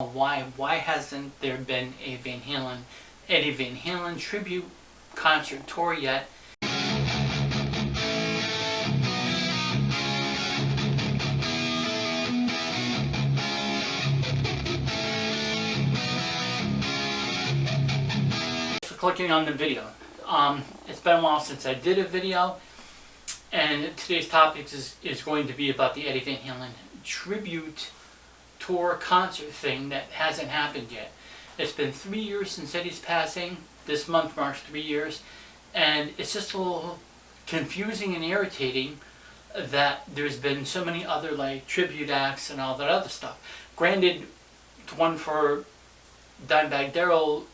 Why hasn't there been a Eddie Van Halen tribute concert tour yet? For clicking on the video. It's been a while since I did a video, and today's topic is going to be about the Eddie Van Halen tribute tour concert thing that hasn't happened yet. It's been 3 years since Eddie's passing. This month marks 3 years, and it's just a little confusing and irritating that there's been so many other tribute acts and all that other stuff. Granted, the one for Dimebag Darrell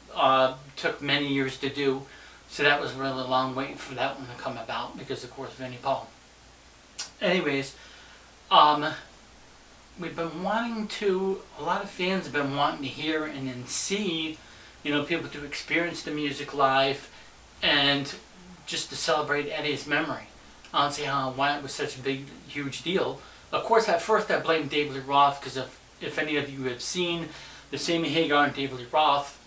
took many years to do, so that was really long waiting for that one to come about because, of course, Vinnie Paul. Anyways, we've been wanting to, a lot of fans have been wanting to hear and then see, people to experience the music live and just to celebrate Eddie's memory. I don't see why it was such a big, huge deal. Of course, at first I blamed David Lee Roth because if any of you have seen the Sammy Hagar and David Lee Roth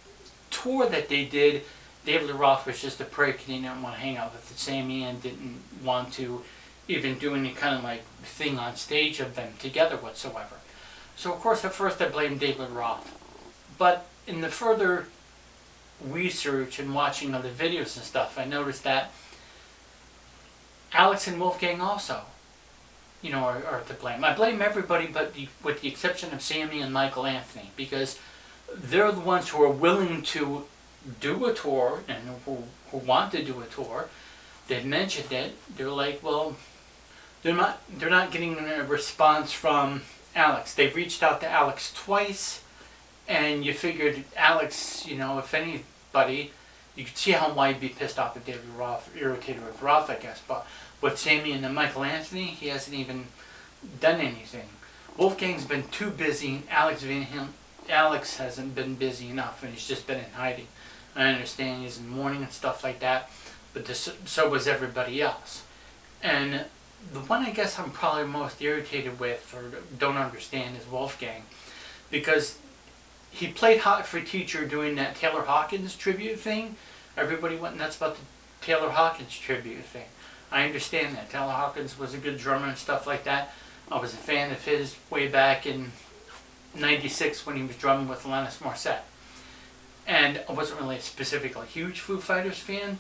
tour that they did, David Lee Roth was just a prick and he didn't want to hang out with Sammy and didn't want to even do any kind of thing on stage of them together whatsoever. So of course at first I blamed David Roth. But in the further research and watching other videos and stuff, I noticed that Alex and Wolfgang also, are to blame. I blame everybody but with the exception of Sammy and Michael Anthony, because they're the ones who are willing to do a tour and who want to do a tour. They've mentioned it. They're like, well, they're not getting a response from Alex. They've reached out to Alex twice, and you figured Alex, if anybody, you could see why he'd be pissed off at David Roth, irritated with Roth, I guess. But with Sammy and then Michael Anthony, he hasn't even done anything. Wolfgang's been too busy. Alex hasn't been busy enough, and he's just been in hiding. I understand he's in mourning and stuff like that, but so was everybody else. And the one I guess I'm probably most irritated with or don't understand is Wolfgang, because he played Hot for Teacher doing that Taylor Hawkins tribute thing. Everybody went nuts about the Taylor Hawkins tribute thing. I understand that. Taylor Hawkins was a good drummer and stuff like that. I was a fan of his way back in '96 when he was drumming with Alanis Morissette. And I wasn't really specifically a huge Foo Fighters fan,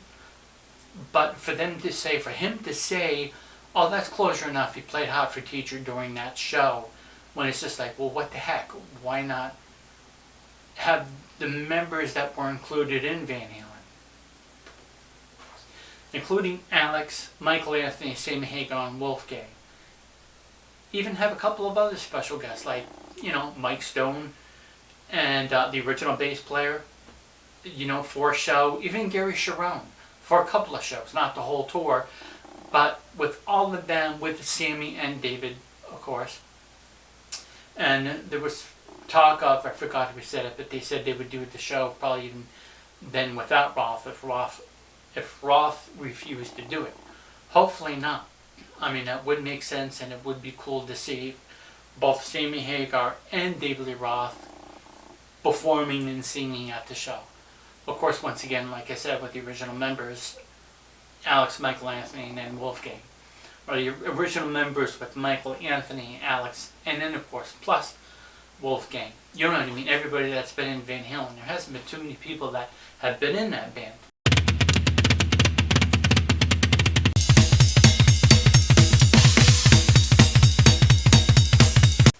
but for him to say, oh, that's closure enough, he played Hot for Teacher during that show, when it's just like, well, what the heck? Why not have the members that were included in Van Halen, including Alex, Michael Anthony, Sammy Hagar, and Wolfgang, even have a couple of other special guests like, Mike Stone and the original bass player, for a show, even Gary Cherone for a couple of shows, not the whole tour, but with all of them, with Sammy and David, of course. And there was talk of, I forgot who said it, but they said they would do the show probably even then without Roth if Roth refused to do it. Hopefully not. I mean, that would make sense, and it would be cool to see both Sammy Hagar and David Lee Roth performing and singing at the show. Of course, once again, like I said, with the original members, Alex, Michael Anthony, and then Wolfgang. Or the original members with Michael Anthony, Alex, and then, of course, plus Wolfgang. You know what I mean? Everybody that's been in Van Halen. There hasn't been too many people that have been in that band.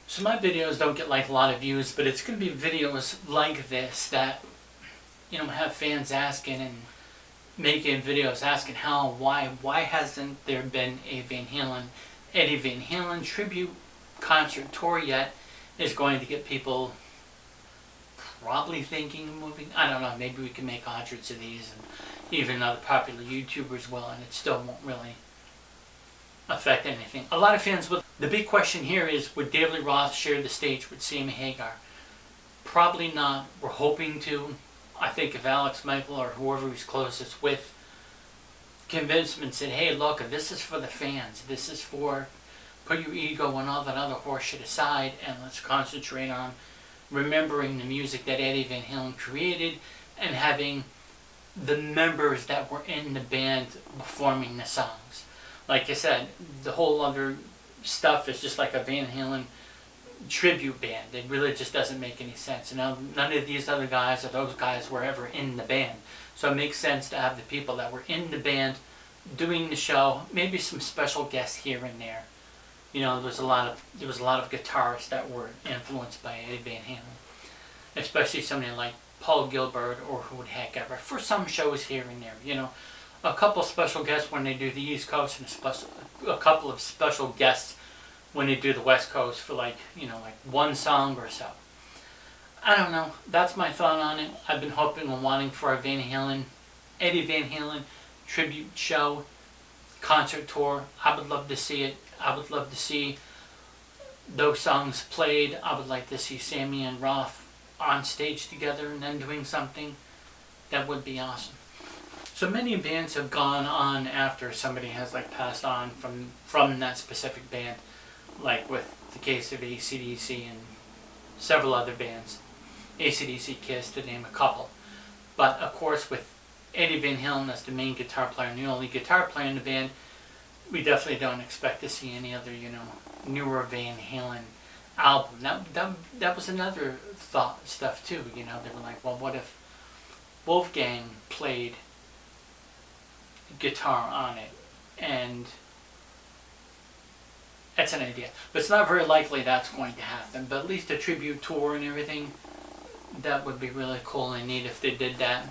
So my videos don't get a lot of views, but it's going to be videos like this that, have fans asking and making videos asking why hasn't there been a Eddie Van Halen tribute concert tour yet, is going to get people probably thinking of moving. I don't know, maybe we can make hundreds of these, and even other popular YouTubers will, and it still won't really affect anything. A lot of fans will. The big question here is, would David Lee Roth share the stage with Sammy Hagar? Probably not. We're hoping to. I think if Alex, Michael, or whoever he's closest with convinced him and said, hey, look, this is for the fans. This is for, put your ego and all that other horse shit aside, and let's concentrate on remembering the music that Eddie Van Halen created and having the members that were in the band performing the songs. Like I said, the whole other stuff is just like a Van Halen tribute band. It really just doesn't make any sense. And now, none of these other guys or those guys were ever in the band. So it makes sense to have the people that were in the band doing the show, maybe some special guests here and there. You know, there was a lot of guitarists that were influenced by Eddie Van Halen, especially somebody like Paul Gilbert or who would heck ever, for some shows here and there. You know, a couple special guests when they do the East Coast, and a couple of special guests when they do the West Coast for like one song or so. I don't know. That's my thought on it. I've been hoping and wanting for a Eddie Van Halen tribute show, concert tour. I would love to see it. I would love to see those songs played. I would like to see Sammy and Roth on stage together and then doing something. That would be awesome. So many bands have gone on after somebody has like passed on from that specific band, like with the case of AC/DC and several other bands. AC/DC, Kiss, to name a couple. But of course with Eddie Van Halen as the main guitar player and the only guitar player in the band, we definitely don't expect to see any other, newer Van Halen album. That was another stuff too. They were like, well, what if Wolfgang played guitar on it? And that's an idea. But it's not very likely that's going to happen. But at least a tribute tour and everything, that would be really cool and neat if they did that.